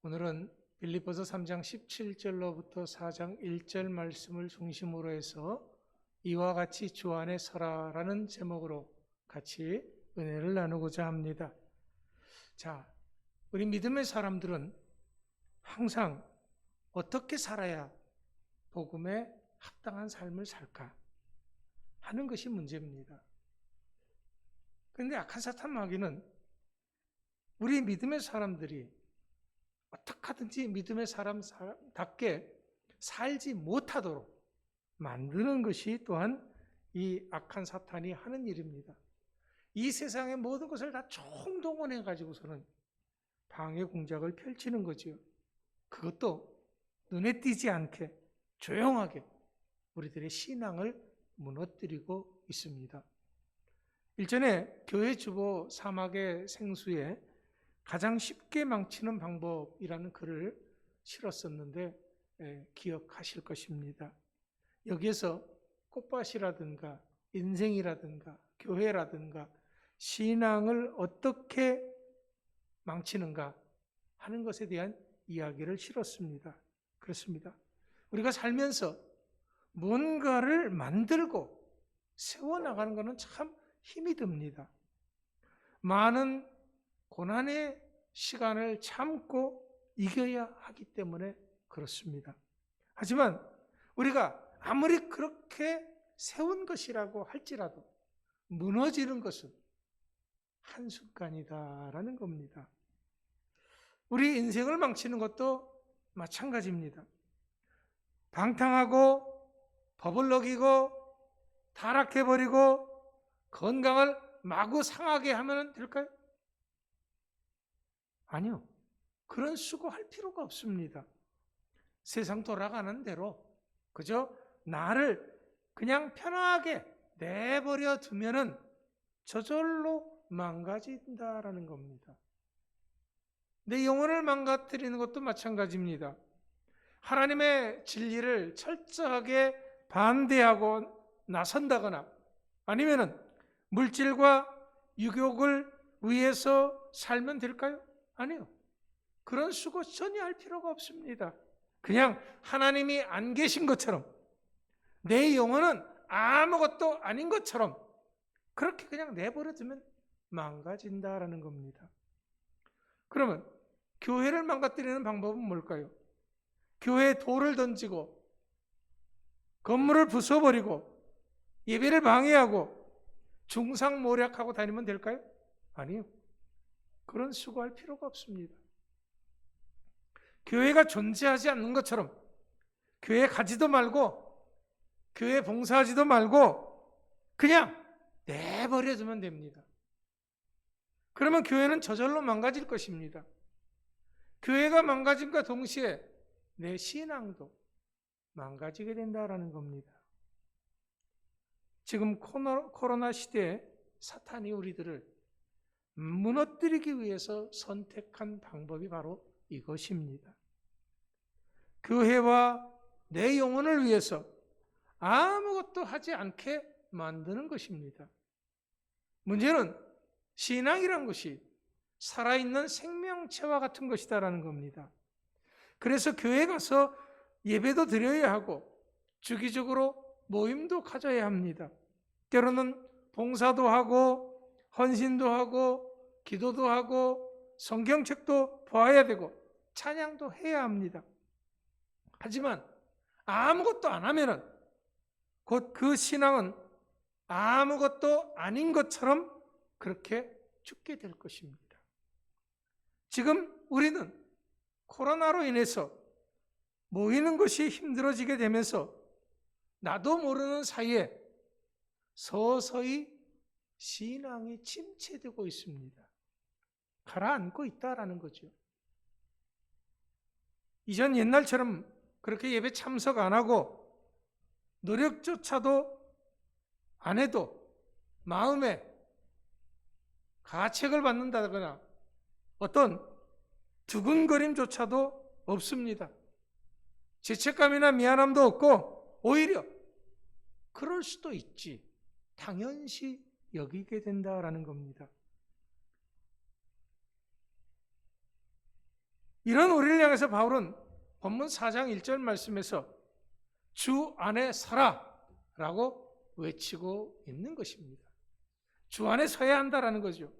오늘은 빌립보서 3장 17절로부터 4장 1절 말씀을 중심으로 해서 이와 같이 주 안에 서라라는 제목으로 같이 은혜를 나누고자 합니다. 자, 우리 믿음의 사람들은 항상 어떻게 살아야 복음에 합당한 삶을 살까 하는 것이 문제입니다. 그런데 악한 사탄 마귀는 우리 믿음의 사람들이 어떻게 하든지 믿음의 사람답게 살지 못하도록 만드는 것이 또한 이 악한 사탄이 하는 일입니다. 이 세상의 모든 것을 다 총동원해 가지고서는 방해 공작을 펼치는 거죠. 그것도 눈에 띄지 않게 조용하게 우리들의 신앙을 무너뜨리고 있습니다. 일전에 교회 주보 사막의 생수에 가장 쉽게 망치는 방법이라는 글을 실었었는데 기억하실 것입니다. 여기에서 꽃밭이라든가 인생이라든가 교회라든가 신앙을 어떻게 망치는가 하는 것에 대한 이야기를 실었습니다. 그렇습니다. 우리가 살면서 뭔가를 만들고 세워나가는 것은 참 힘이 듭니다. 많은 고난의 시간을 참고 이겨야 하기 때문에 그렇습니다. 하지만 우리가 아무리 그렇게 세운 것이라고 할지라도 무너지는 것은 한순간이다라는 겁니다. 우리 인생을 망치는 것도 마찬가지입니다. 방탕하고 법을 어기고 타락해버리고 건강을 마구 상하게 하면 될까요? 아니요. 그런 수고할 필요가 없습니다. 세상 돌아가는 대로 그저 나를 그냥 편하게 내버려 두면은 저절로 망가진다라는 겁니다. 내 영혼을 망가뜨리는 것도 마찬가지입니다. 하나님의 진리를 철저하게 반대하고 나선다거나 아니면은 물질과 유욕을 위해서 살면 될까요? 아니요. 그런 수고 전혀 할 필요가 없습니다. 그냥 하나님이 안 계신 것처럼 내 영혼은 아무것도 아닌 것처럼 그렇게 그냥 내버려 두면 망가진다라는 겁니다. 그러면 교회를 망가뜨리는 방법은 뭘까요? 교회에 돌을 던지고 건물을 부숴버리고 예배를 방해하고 중상모략하고 다니면 될까요? 아니요. 그런 수고할 필요가 없습니다. 교회가 존재하지 않는 것처럼 교회 가지도 말고 교회 봉사하지도 말고 그냥 내버려 두면 됩니다. 그러면 교회는 저절로 망가질 것입니다. 교회가 망가짐과 동시에 내 신앙도 망가지게 된다라는 겁니다. 지금 코로나 시대에 사탄이 우리들을 무너뜨리기 위해서 선택한 방법이 바로 이것입니다. 교회와 내 영혼을 위해서 아무것도 하지 않게 만드는 것입니다. 문제는 신앙이란 것이 살아있는 생명체와 같은 것이다라는 겁니다. 그래서 교회 가서 예배도 드려야 하고 주기적으로 모임도 가져야 합니다. 때로는 봉사도 하고 헌신도 하고 기도도 하고 성경책도 봐야 되고 찬양도 해야 합니다. 하지만 아무것도 안 하면은 곧 그 신앙은 아무것도 아닌 것처럼 그렇게 죽게 될 것입니다. 지금 우리는 코로나로 인해서 모이는 것이 힘들어지게 되면서 나도 모르는 사이에 서서히 신앙이 침체되고 있습니다. 가라앉고 있다라는 거죠. 이전 옛날처럼 그렇게 예배 참석 안 하고 노력조차도 안 해도 마음에 가책을 받는다거나 어떤 두근거림조차도 없습니다. 죄책감이나 미안함도 없고 오히려 그럴 수도 있지. 당연시 여기게 된다라는 겁니다. 이런 우리를 향해서 바울은 본문 4장 1절 말씀에서 주 안에 서라라고 외치고 있는 것입니다. 주 안에 서야 한다라는 거죠.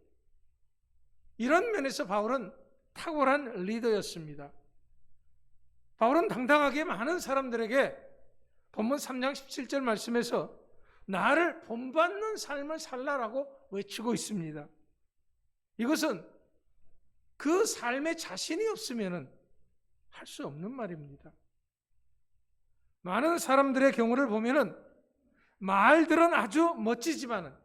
이런 면에서 바울은 탁월한 리더였습니다. 바울은 당당하게 많은 사람들에게 본문 3장 17절 말씀에서 나를 본받는 삶을 살라라고 외치고 있습니다. 이것은 그 삶에 자신이 없으면 할 수 없는 말입니다. 많은 사람들의 경우를 보면은 말들은 아주 멋지지만은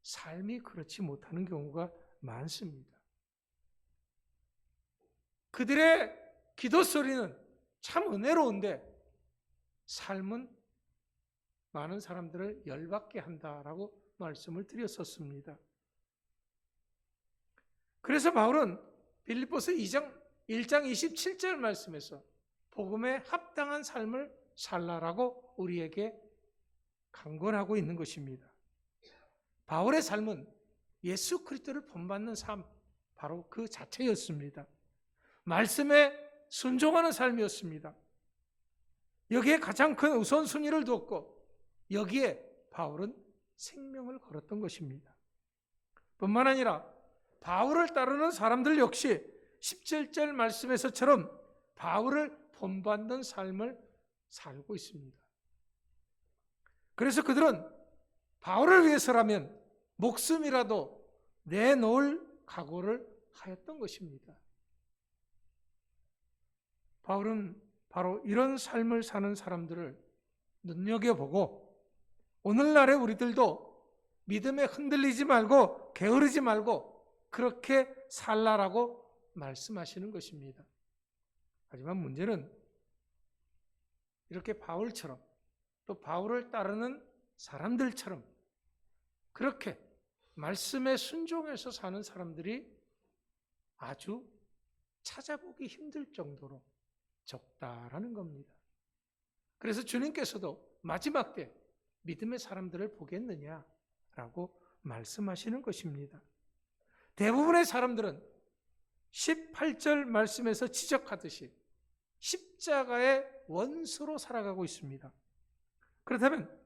삶이 그렇지 못하는 경우가 많습니다. 그들의 기도 소리는 참 은혜로운데 삶은 많은 사람들을 열받게 한다라고 말씀을 드렸었습니다. 그래서 바울은 빌립보서 1장 27절 말씀에서 복음에 합당한 삶을 살라라고 우리에게 강권하고 있는 것입니다. 바울의 삶은 예수 그리스도를 본받는 삶, 바로 그 자체였습니다. 말씀에 순종하는 삶이었습니다. 여기에 가장 큰 우선순위를 두었고 여기에 바울은 생명을 걸었던 것입니다. 뿐만 아니라 바울을 따르는 사람들 역시 17절 말씀에서처럼 바울을 본받는 삶을 살고 있습니다. 그래서 그들은 바울을 위해서라면 목숨이라도 내놓을 각오를 하였던 것입니다. 바울은 바로 이런 삶을 사는 사람들을 눈여겨보고 오늘날의 우리들도 믿음에 흔들리지 말고 게으르지 말고 그렇게 살라라고 말씀하시는 것입니다. 하지만 문제는 이렇게 바울처럼 또 바울을 따르는 사람들처럼 그렇게 말씀에 순종해서 사는 사람들이 아주 찾아보기 힘들 정도로 적다라는 겁니다. 그래서 주님께서도 마지막 때 믿음의 사람들을 보겠느냐라고 말씀하시는 것입니다. 대부분의 사람들은 18절 말씀에서 지적하듯이 십자가의 원수로 살아가고 있습니다. 그렇다면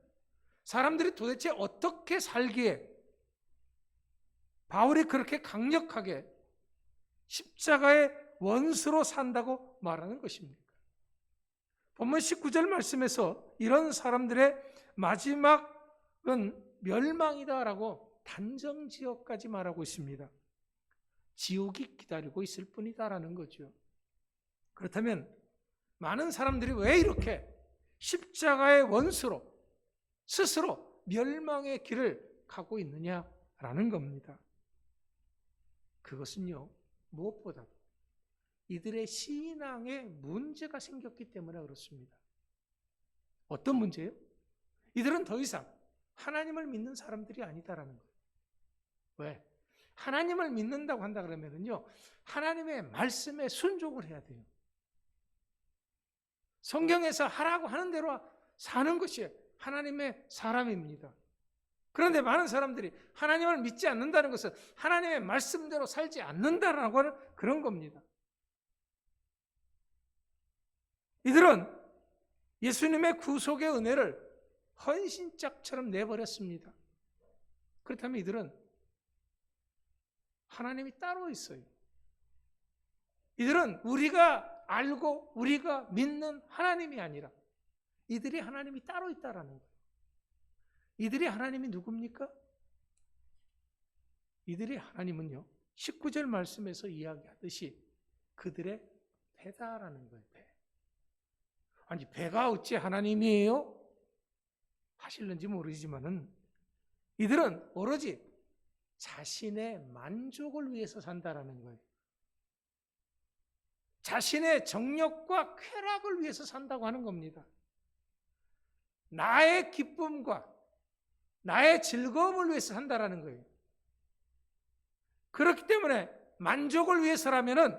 사람들이 도대체 어떻게 살기에 바울이 그렇게 강력하게 십자가의 원수로 산다고 말하는 것입니까? 본문 19절 말씀에서 이런 사람들의 마지막은 멸망이다라고 단정지어까지 말하고 있습니다. 지옥이 기다리고 있을 뿐이다라는 거죠. 그렇다면 많은 사람들이 왜 이렇게 십자가의 원수로 스스로 멸망의 길을 가고 있느냐라는 겁니다. 그것은요, 무엇보다도 이들의 신앙에 문제가 생겼기 때문에 그렇습니다. 어떤 문제요? 이들은 더 이상 하나님을 믿는 사람들이 아니다라는 거예요. 왜? 하나님을 믿는다고 한다 그러면요, 하나님의 말씀에 순종을 해야 돼요. 성경에서 하라고 하는 대로 사는 것이 하나님의 사람입니다. 그런데 많은 사람들이 하나님을 믿지 않는다는 것은 하나님의 말씀대로 살지 않는다라고 하는 그런 겁니다. 이들은 예수님의 구속의 은혜를 헌신짝처럼 내버렸습니다. 그렇다면 이들은 하나님이 따로 있어요. 이들은 우리가 알고 우리가 믿는 하나님이 아니라 이들이 하나님이 따로 있다라는 거예요. 이들이 하나님이 누굽니까? 이들이 하나님은요, 19절 말씀에서 이야기하듯이 그들의 배다라는 거예요. 배. 아니, 배가 어찌 하나님이에요? 하실는지 모르지만은 이들은 오로지 자신의 만족을 위해서 산다라는 거예요. 자신의 정욕과 쾌락을 위해서 산다고 하는 겁니다. 나의 기쁨과 나의 즐거움을 위해서 산다라는 거예요. 그렇기 때문에 만족을 위해서라면은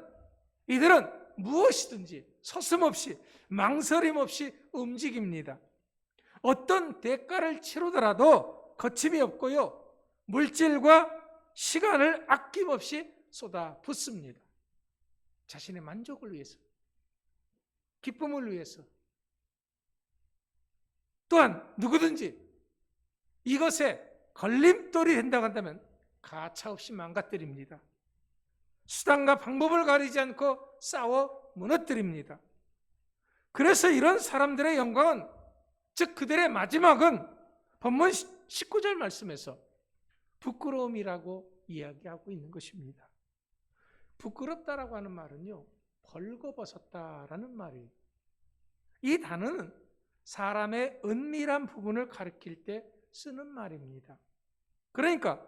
이들은 무엇이든지 서슴없이 망설임 없이 움직입니다. 어떤 대가를 치르더라도 거침이 없고요, 물질과 시간을 아낌없이 쏟아붓습니다. 자신의 만족을 위해서, 기쁨을 위해서, 또한 누구든지 이것에 걸림돌이 된다고 한다면 가차없이 망가뜨립니다. 수단과 방법을 가리지 않고 싸워 무너뜨립니다. 그래서 이런 사람들의 영광은, 즉 그들의 마지막은 본문 19절 말씀에서 부끄러움이라고 이야기하고 있는 것입니다. 부끄럽다라고 하는 말은요, 벌거벗었다라는 말이에요. 이 단어는 사람의 은밀한 부분을 가리킬 때 쓰는 말입니다. 그러니까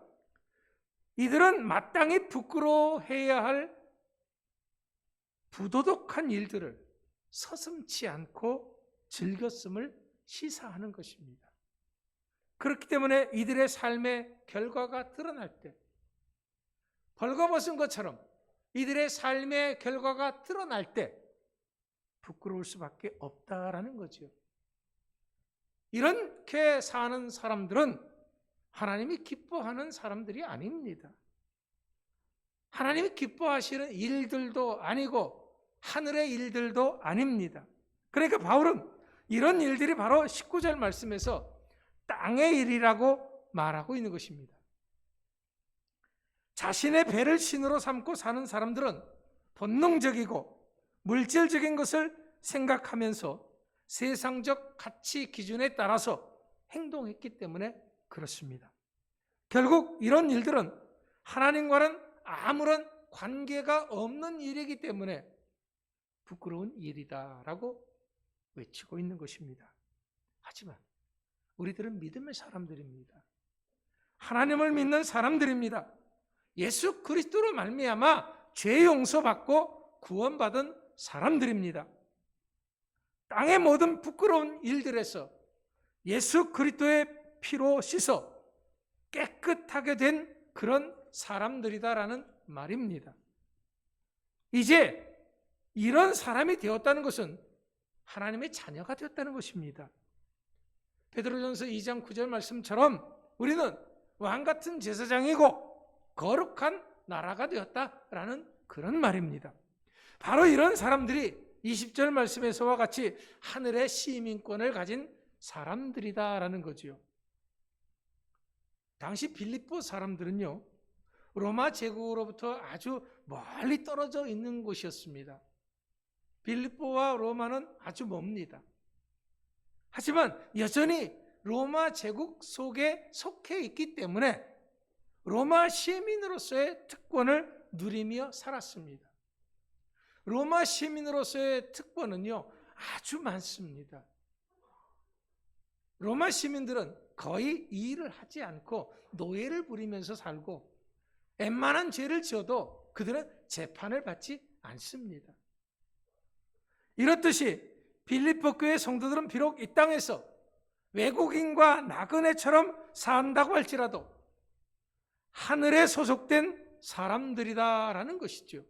이들은 마땅히 부끄러워해야 할 부도덕한 일들을 서슴지 않고 즐겼음을 시사하는 것입니다. 그렇기 때문에 이들의 삶의 결과가 드러날 때, 벌거벗은 것처럼 이들의 삶의 결과가 드러날 때 부끄러울 수밖에 없다라는 거죠. 이렇게 사는 사람들은 하나님이 기뻐하는 사람들이 아닙니다. 하나님이 기뻐하시는 일들도 아니고 하늘의 일들도 아닙니다. 그러니까 바울은 이런 일들이 바로 19절 말씀에서 땅의 일이라고 말하고 있는 것입니다. 자신의 배를 신으로 삼고 사는 사람들은 본능적이고 물질적인 것을 생각하면서 세상적 가치 기준에 따라서 행동했기 때문에 그렇습니다. 결국 이런 일들은 하나님과는 아무런 관계가 없는 일이기 때문에 부끄러운 일이다라고 외치고 있는 것입니다. 하지만 우리들은 믿음의 사람들입니다. 하나님을 믿는 사람들입니다. 예수 그리스도로 말미암아 죄 용서받고 구원받은 사람들입니다. 땅의 모든 부끄러운 일들에서 예수 그리스도의 피로 씻어 깨끗하게 된 그런 사람들이다라는 말입니다. 이제 이런 사람이 되었다는 것은 하나님의 자녀가 되었다는 것입니다. 베드로전서 2장 9절 말씀처럼 우리는 왕같은 제사장이고 거룩한 나라가 되었다라는 그런 말입니다. 바로 이런 사람들이 20절 말씀에서와 같이 하늘의 시민권을 가진 사람들이다라는 거지요. 당시 빌립보 사람들은요, 로마 제국으로부터 아주 멀리 떨어져 있는 곳이었습니다. 빌립보와 로마는 아주 멉니다. 하지만 여전히 로마 제국 속에 속해 있기 때문에 로마 시민으로서의 특권을 누리며 살았습니다. 로마 시민으로서의 특권은요, 아주 많습니다. 로마 시민들은 거의 일을 하지 않고 노예를 부리면서 살고 웬만한 죄를 지어도 그들은 재판을 받지 않습니다. 이렇듯이 빌립보 교회 성도들은 비록 이 땅에서 외국인과 나그네처럼 산다고 할지라도 하늘에 소속된 사람들이다라는 것이죠.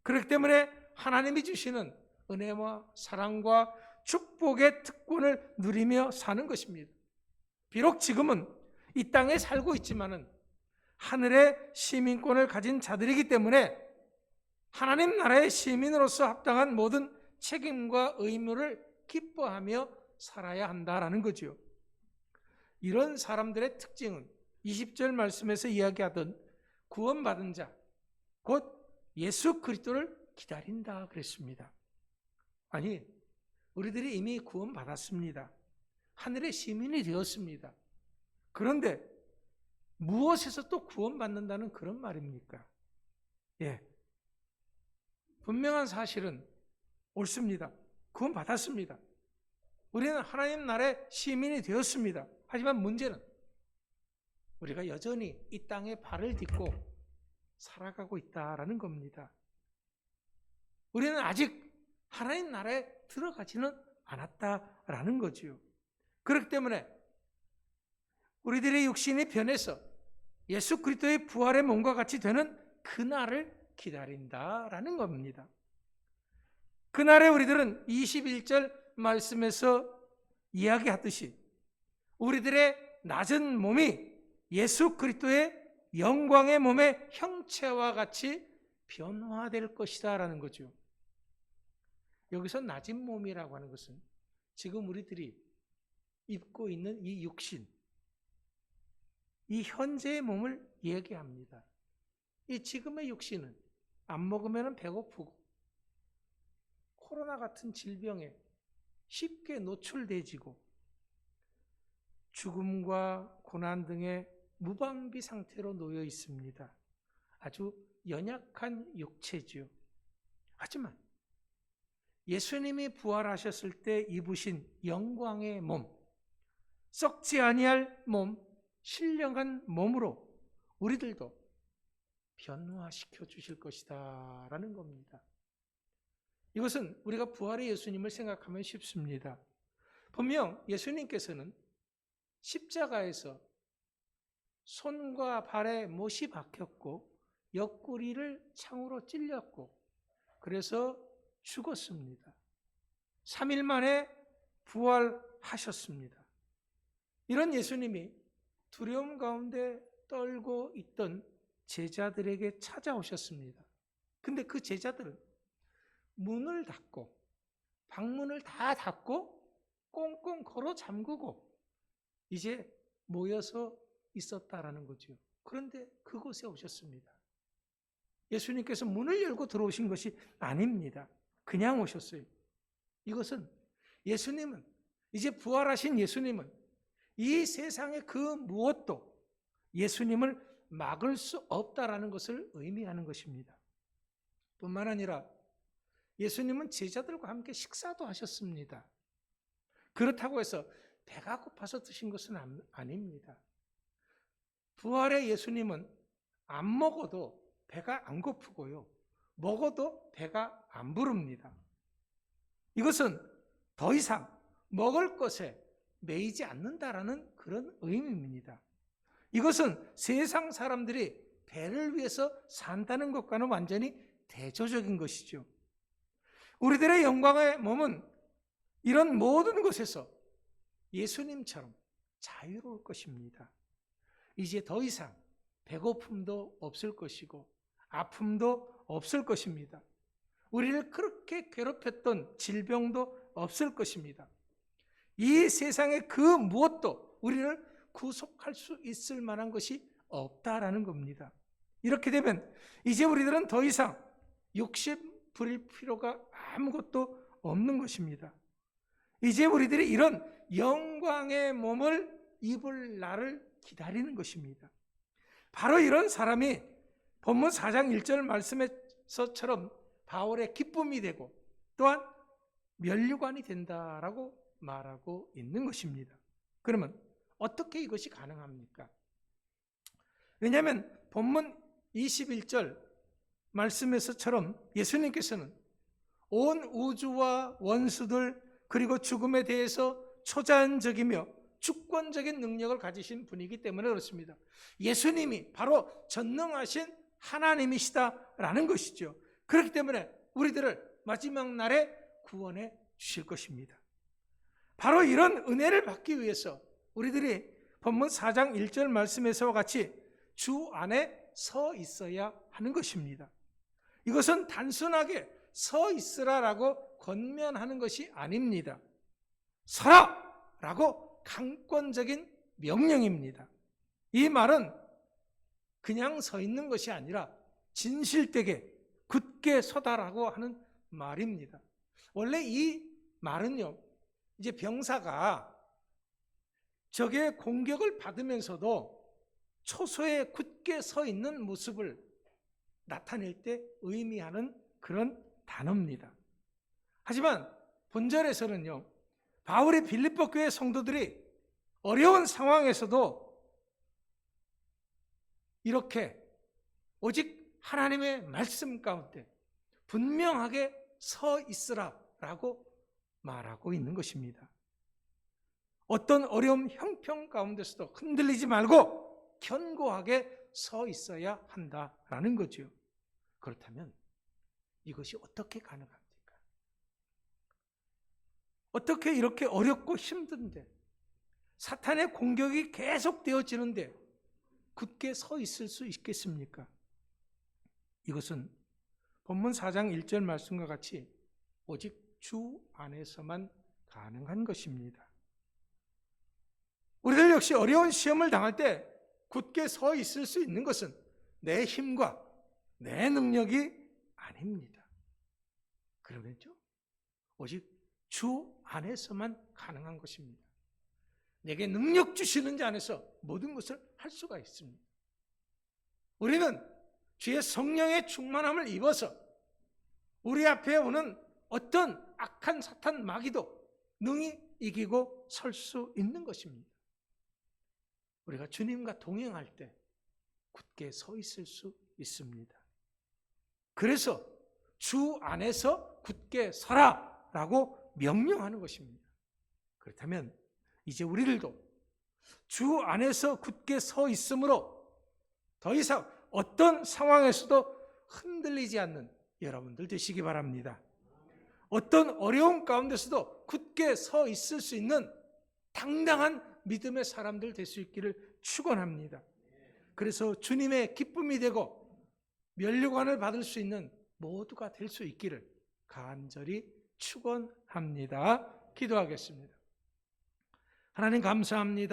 그렇기 때문에 하나님이 주시는 은혜와 사랑과 축복의 특권을 누리며 사는 것입니다. 비록 지금은 이 땅에 살고 있지만은 하늘의 시민권을 가진 자들이기 때문에 하나님 나라의 시민으로서 합당한 모든 책임과 의무를 기뻐하며 살아야 한다라는 거죠. 이런 사람들의 특징은 20절 말씀에서 이야기하던 구원받은 자, 곧 예수 그리스도를 기다린다 그랬습니다. 아니, 우리들이 이미 구원받았습니다. 하늘의 시민이 되었습니다. 그런데 무엇에서 또 구원받는다는 그런 말입니까? 예, 분명한 사실은 옳습니다. 구원받았습니다. 우리는 하나님 나라의 시민이 되었습니다. 하지만 문제는 우리가 여전히 이 땅에 발을 딛고 살아가고 있다라는 겁니다. 우리는 아직 하나님 나라에 들어가지는 않았다라는 거지요. 그렇기 때문에 우리들의 육신이 변해서 예수 그리스도의 부활의 몸과 같이 되는 그날을 기다린다라는 겁니다. 그날에 우리들은 21절 말씀에서 이야기하듯이 우리들의 낮은 몸이 예수 그리스도의 영광의 몸의 형체와 같이 변화될 것이다 라는 거죠. 여기서 낮은 몸이라고 하는 것은 지금 우리들이 입고 있는 이 육신, 이 현재의 몸을 얘기합니다. 이 지금의 육신은 안 먹으면 배고프고 코로나 같은 질병에 쉽게 노출되지고 죽음과 고난 등의 무방비 상태로 놓여 있습니다. 아주 연약한 육체지요. 하지만 예수님이 부활하셨을 때 입으신 영광의 몸, 썩지 아니할 몸, 신령한 몸으로 우리들도 변화시켜 주실 것이다 라는 겁니다. 이것은 우리가 부활의 예수님을 생각하면 쉽습니다. 분명 예수님께서는 십자가에서 손과 발에 못이 박혔고 옆구리를 창으로 찔렸고 그래서 죽었습니다. 3일 만에 부활하셨습니다. 이런 예수님이 두려움 가운데 떨고 있던 제자들에게 찾아오셨습니다. 근데 그 제자들은 문을 닫고 방문을 다 닫고 꽁꽁 걸어 잠그고 이제 모여서 있었다라는 거죠. 그런데 그곳에 오셨습니다. 예수님께서 문을 열고 들어오신 것이 아닙니다. 그냥 오셨어요. 이것은 예수님은, 이제 부활하신 예수님은 이 세상의 그 무엇도 예수님을 막을 수 없다라는 것을 의미하는 것입니다. 뿐만 아니라 예수님은 제자들과 함께 식사도 하셨습니다. 그렇다고 해서 배가 고파서 드신 것은 아닙니다. 부활의 예수님은 안 먹어도 배가 안 고프고요. 먹어도 배가 안 부릅니다. 이것은 더 이상 먹을 것에 매이지 않는다라는 그런 의미입니다. 이것은 세상 사람들이 배를 위해서 산다는 것과는 완전히 대조적인 것이죠. 우리들의 영광의 몸은 이런 모든 것에서 예수님처럼 자유로울 것입니다. 이제 더 이상 배고픔도 없을 것이고 아픔도 없을 것입니다. 우리를 그렇게 괴롭혔던 질병도 없을 것입니다. 이 세상의 그 무엇도 우리를 구속할 수 있을 만한 것이 없다라는 겁니다. 이렇게 되면 이제 우리들은 더 이상 욕심 부릴 필요가 아무것도 없는 것입니다. 이제 우리들이 이런 영광의 몸을 입을 날을 기다리는 것입니다. 바로 이런 사람이 본문 4장 1절 말씀에서처럼 바울의 기쁨이 되고 또한 면류관이 된다라고 말하고 있는 것입니다. 그러면 어떻게 이것이 가능합니까? 왜냐하면 본문 21절 말씀에서처럼 예수님께서는 온 우주와 원수들 그리고 죽음에 대해서 초자연적이며 주권적인 능력을 가지신 분이기 때문에 그렇습니다. 예수님이 바로 전능하신 하나님이시다라는 것이죠. 그렇기 때문에 우리들을 마지막 날에 구원해 주실 것입니다. 바로 이런 은혜를 받기 위해서 우리들이 본문 4장 1절 말씀에서와 같이 주 안에 서 있어야 하는 것입니다. 이것은 단순하게 서 있으라라고 권면하는 것이 아닙니다. 서라라고 강권적인 명령입니다. 이 말은 그냥 서 있는 것이 아니라 진실되게 굳게 서다라고 하는 말입니다. 원래 이 말은요, 이제 병사가 적의 공격을 받으면서도 초소에 굳게 서 있는 모습을 나타낼 때 의미하는 그런 단어입니다. 하지만 본절에서는요, 바울의 빌립보 교회 성도들이 어려운 상황에서도 이렇게 오직 하나님의 말씀 가운데 분명하게 서 있으라라고 말하고 있는 것입니다. 어떤 어려움 형편 가운데서도 흔들리지 말고 견고하게 서 있어야 한다라는 거죠. 그렇다면 이것이 어떻게 가능합니까? 어떻게 이렇게 어렵고 힘든데 사탄의 공격이 계속되어지는데 굳게 서 있을 수 있겠습니까? 이것은 본문 4장 1절 말씀과 같이 오직 주 안에서만 가능한 것입니다. 우리들 역시 어려운 시험을 당할 때 굳게 서 있을 수 있는 것은 내 힘과 내 능력이 아닙니다. 그러겠죠? 오직 주 안에서만 가능한 것입니다. 내게 능력 주시는 자 안에서 모든 것을 할 수가 있습니다. 우리는 주의 성령의 충만함을 입어서 우리 앞에 오는 어떤 악한 사탄 마귀도 능히 이기고 설 수 있는 것입니다. 우리가 주님과 동행할 때 굳게 서 있을 수 있습니다. 그래서 주 안에서 굳게 서라 라고 명령하는 것입니다. 그렇다면 이제 우리들도 주 안에서 굳게 서 있으므로 더 이상 어떤 상황에서도 흔들리지 않는 여러분들 되시기 바랍니다. 어떤 어려움 가운데서도 굳게 서 있을 수 있는 당당한 믿음의 사람들 될 수 있기를 축원합니다. 그래서 주님의 기쁨이 되고 면류관을 받을 수 있는 모두가 될 수 있기를 간절히 축원합니다. 기도하겠습니다. 하나님 감사합니다.